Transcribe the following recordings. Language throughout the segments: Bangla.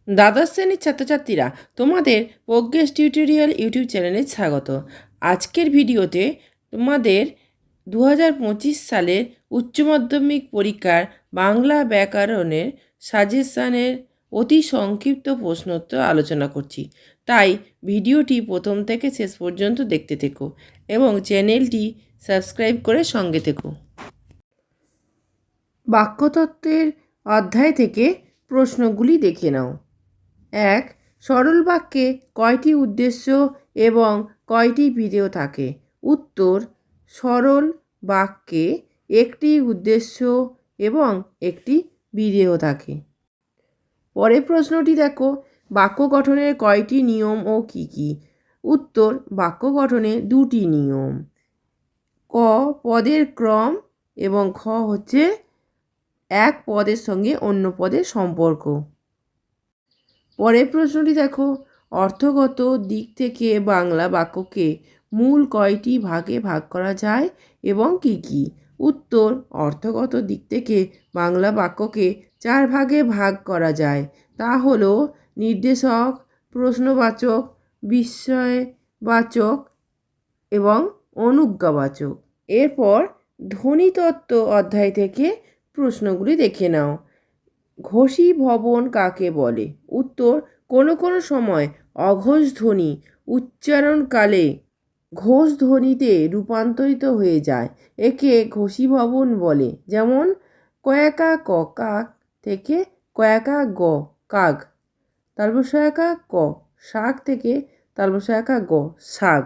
দ্বাদশ শ্রেণীর ছাত্রছাত্রীরা, তোমাদের প্রজ্ঞেশ টিউটোরিয়াল ইউটিউব চ্যানেলে স্বাগত। আজকের ভিডিওতে তোমাদের 2025 সালের উচ্চ মাধ্যমিক পরীক্ষার বাংলা ব্যাকরণের সাজেশানের অতি সংক্ষিপ্ত প্রশ্নোত্তর আলোচনা করছি। তাই ভিডিওটি প্রথম থেকে শেষ পর্যন্ত দেখতে থেকো এবং চ্যানেলটি সাবস্ক্রাইব করে সঙ্গে থেকো। বাক্যতত্ত্বের অধ্যায় থেকে প্রশ্নগুলি দেখে নাও। 1. সরল বাক্যে কয়টি উদ্দেশ্য এবং কয়টি বিধেয় থাকে? উত্তর: সরল বাক্যে একটি উদ্দেশ্য এবং একটি বিধেয় থাকে। পরের প্রশ্নটি দেখো, বাক্য গঠনের কয়টি নিয়ম ও কি কি? উত্তর: বাক্য গঠনে দুটি নিয়ম। ক. পদের ক্রম এবং খ হচ্ছে এক পদের সঙ্গে অন্য পদের সম্পর্ক। পরের প্রশ্নটি দেখো, অর্থগত দিক থেকে বাংলা বাক্যকে মূল কয়টি ভাগে ভাগ করা যায় এবং কি কি? উত্তর: অর্থগত দিক থেকে বাংলা বাক্যকে 4 ভাগে ভাগ করা যায়। তা হলো নির্দেশক, প্রশ্নবাচক, বিস্ময়বাচক এবং অনুজ্ঞাবাচক। এরপর ধ্বনিতত্ত্ব অধ্যায় থেকে প্রশ্নগুলি দেখে নাও। ঘোষীভবন কাকে বলে? উত্তর: কোনো কোনো সময় অঘোষ ধ্বনি উচ্চারণকালে ঘোষ ধ্বনিতে রূপান্তরিত হয়ে যায়, একে ঘোষীভবন বলে। যেমন কয়াকা ক কাক থেকে কয়াকা গ কাক, তালবস্যাকা ক শাক থেকে তালবস্যাকা গ শাক।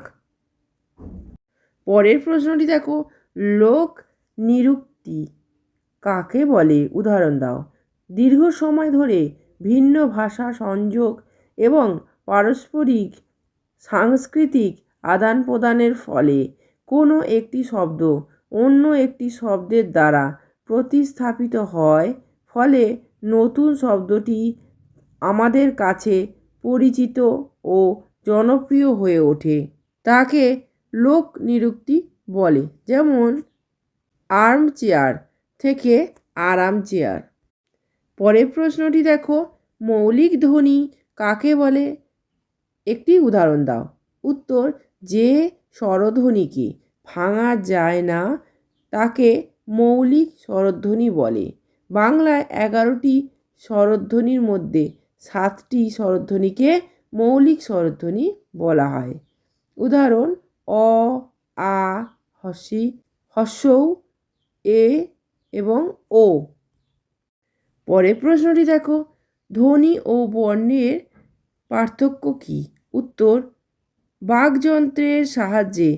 পরের প্রশ্নটি দেখো, লোক নিরুক্তি কাকে বলে? উদাহরণ দাও। দীর্ঘ সময় ধরে ভিন্ন ভাষা সংযোগ এবং পারস্পরিক সাংস্কৃতিক আদান প্রদানের ফলে কোনো একটি শব্দ অন্য একটি শব্দের দ্বারা প্রতিস্থাপিত হয়, ফলে নতুন শব্দটি আমাদের কাছে পরিচিত ও জনপ্রিয় হয়ে ওঠে, তাকে লোক নিরুক্তি বলে। যেমন আর্ম চেয়ার থেকে আরাম চেয়ার। পরের প্রশ্নটি দেখো, মৌলিক ধ্বনি কাকে বলে? একটি উদাহরণ দাও। উত্তর: যে স্বরধ্বনিকে ভাঙা যায় না তাকে মৌলিক স্বরধ্বনি বলে। বাংলায় 11টি স্বরধ্বনির মধ্যে 7টি স্বরধ্বনিকে মৌলিক স্বরধ্বনি বলা হয়। উদাহরণ: অ, আ, হসি, হস্যৌ, এ এবং ও। পরের প্রশ্নটি দেখো, ধ্বনি ও বর্ণের পার্থক্য কী? উত্তর: বাকযন্ত্রের সাহায্যে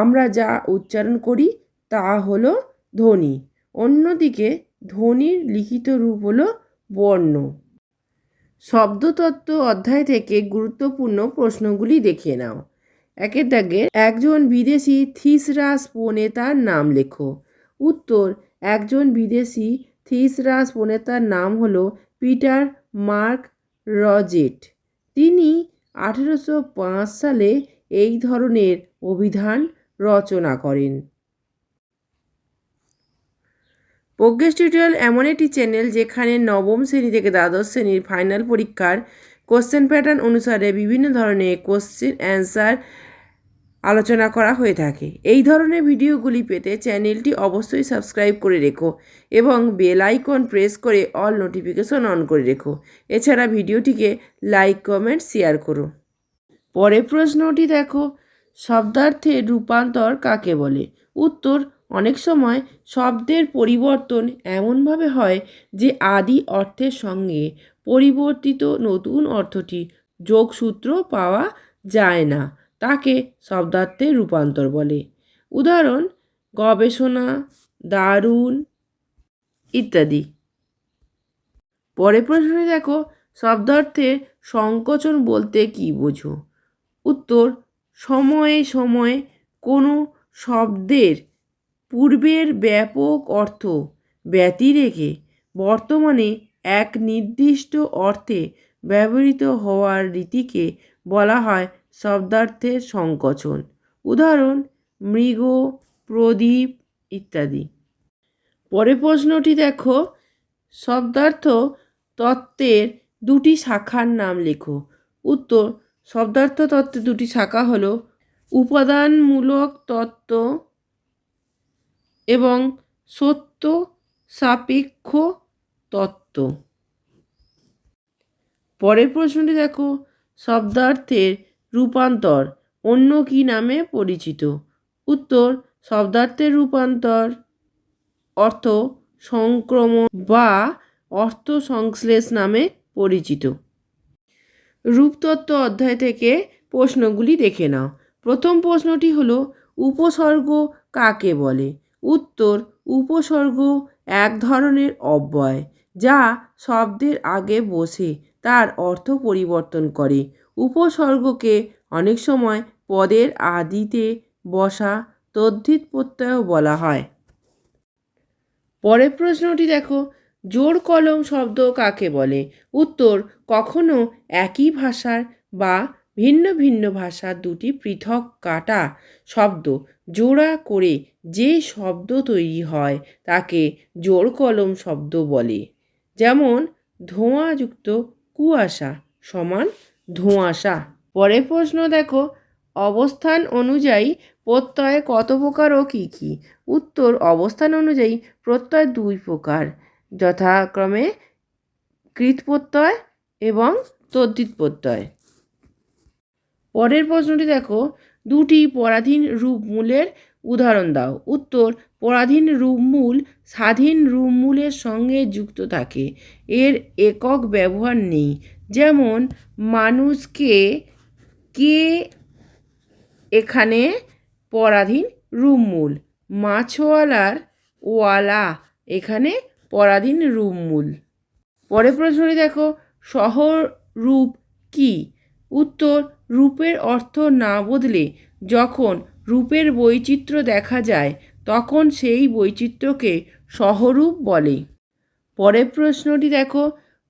আমরা যা উচ্চারণ করি তা হলো ধ্বনি, অন্যদিকে ধ্বনির লিখিত রূপ হলো বর্ণ। শব্দতত্ত্ব অধ্যায় থেকে গুরুত্বপূর্ণ প্রশ্নগুলি দেখে নাও। একের দাগে, একজন বিদেশি থিসরাস প্রণেতার নাম লেখো। উত্তর: একজন বিদেশি থিসরাস প্রণেতার নাম হলো পিটার মার্ক রজেট। তিনি 1805 সালে এই ধরনের অভিধান রচনা করেন। প্রজ্ঞেশ টিউটোরিয়াল এমন একটি চ্যানেল যেখানে নবম শ্রেণী থেকে দ্বাদশ শ্রেণীর ফাইনাল পরীক্ষার কোশ্চেন প্যাটার্ন অনুসারে বিভিন্ন ধরনের কোশ্চেন অ্যান্সার আলোচনা করা হয়ে থাকে। এই ধরনের ভিডিওগুলি পেতে চ্যানেলটি অবশ্যই সাবস্ক্রাইব করে রেখো এবং বেল আইকন প্রেস করে অল নোটিফিকেশন অন করে রেখো। এছাড়া ভিডিওটিকে লাইক, কমেন্ট, শেয়ার করো। পরের প্রশ্নটি দেখো, শব্দার্থের রূপান্তর কাকে বলে? উত্তর: অনেক সময় শব্দের পরিবর্তন এমনভাবে হয় যে আদি অর্থের সঙ্গে পরিবর্তিত নতুন অর্থটি যোগসূত্র পাওয়া যায় না, তাকে শব্দার্থের রূপান্তর বলে। উদাহরণ: গবেষণা, দারুণ ইত্যাদি। পরের প্রশ্নে দেখো, শব্দার্থের সংকোচন বলতে কী বোঝো? উত্তর: সময়ে সময়ে কোনো শব্দের পূর্বের ব্যাপক অর্থ ব্যতি রেখে বর্তমানে এক নির্দিষ্ট অর্থে ব্যবহৃত হওয়ার রীতিকে বলা হয় শব্দার্থের সংকোচন। উদাহরণ: মৃগ, প্রদীপ ইত্যাদি। পরের প্রশ্নটি দেখো, শব্দার্থ তত্ত্বের দুটি শাখার নাম লেখো। উত্তর, শব্দার্থ তত্ত্বের দুটি শাখা হলো উপাদানমূলক তত্ত্ব এবং সত্য সাপেক্ষ তত্ত্ব। পরের প্রশ্নটি দেখো, শব্দার্থের রূপান্তর অন্য কী নামে পরিচিত? উত্তর, শব্দার্থের রূপান্তর অর্থ সংক্রমণ বা অর্থ সংশ্লেষ নামে পরিচিত। রূপতত্ত্ব অধ্যায় থেকে প্রশ্নগুলি দেখে নাও। প্রথম প্রশ্নটি হলো, উপসর্গ কাকে বলে? উত্তর, উপসর্গ এক ধরনের অব্যয় যা শব্দের আগে বসে তার অর্থ পরিবর্তন করে। উপসর্গকে অনেক সময় পদের আদিতে বসা তদ্ধিত প্রত্যয়ও বলা হয়। পরের প্রশ্নটি দেখো, জোড় কলম শব্দ কাকে বলে? উত্তর, কখনো একই ভাষার বা ভিন্ন ভিন্ন ভাষার দুটি পৃথক কাটা শব্দ জোড়া করে যে শব্দ তৈরি হয় তাকে জোড় কলম শব্দ বলে। যেমন ধোঁয়াযুক্ত কুয়াশা সমান ধোঁয়াশা। পরের প্রশ্ন দেখো, অবস্থান অনুযায়ী প্রত্যয় কত প্রকার ও কী কী? উত্তর, অবস্থান অনুযায়ী প্রত্যয় দুই প্রকার, যথাক্রমে কৃৎ প্রত্যয় এবং তদ্ধিত প্রত্যয়। পরের প্রশ্নটি দেখো, দুটি পরাধীন রূপমূলের উদাহরণ দাও। উত্তর, পরাধীন রূপমূল স্বাধীন রূপমূলের সঙ্গে যুক্ত থাকে, এর একক ব্যবহার নেই। যেমন মানুষকে, কে এখানে পরাধীন রূপমূল। মাছওয়ালার ওয়ালা এখানে পরাধীন রূপমূল। পরের প্রশ্নটি দেখো, সহরূপ কি? উত্তর, রূপের অর্থ না বদলে যখন রূপের বৈচিত্র্য দেখা যায় তখন সেই বৈচিত্র্যকে সহরূপ বলে। পরের প্রশ্নটি দেখো,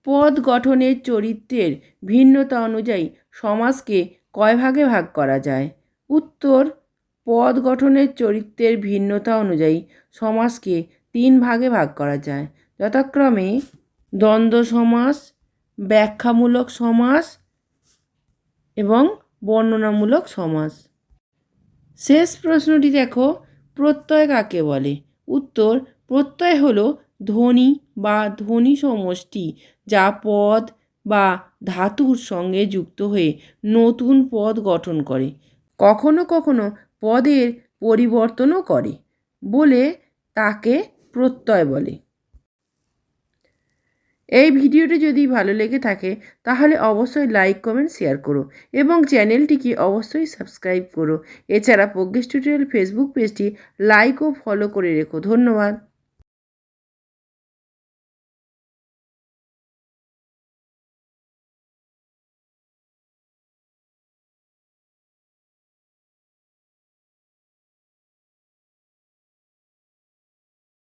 পদ গঠনের চরিত্রের ভিন্নতা অনুযায়ী সমাসকে কয় ভাগে ভাগ করা যায়? উত্তর, পদ গঠনের চরিত্রের ভিন্নতা অনুযায়ী সমাসকে 3 ভাগে ভাগ করা যায়, যথাক্রমে দ্বন্দ্ব সমাস, ব্যাখ্যামূলক সমাস এবং বর্ণনামূলক সমাস। শেষ প্রশ্নটি দেখো, প্রত্যয় কাকে বলে? উত্তর, প্রত্যয় হলো ধ্বনি বা ধ্বনি সমষ্টি যা পদ বা ধাতুর সঙ্গে যুক্ত হয়ে নতুন পদ গঠন করে, কখনো কখনো পদের পরিবর্তনও করে বলে তাকে প্রত্যয় বলে। এই ভিডিওটি যদি ভালো লেগে থাকে তাহলে অবশ্যই লাইক, কমেন্ট, শেয়ার করো এবং চ্যানেলটিকে অবশ্যই সাবস্ক্রাইব করো। এছাড়া প্রজ্ঞেশ টিউটোরিয়াল ফেসবুক পেজটি লাইক ও ফলো করে রেখো। ধন্যবাদ।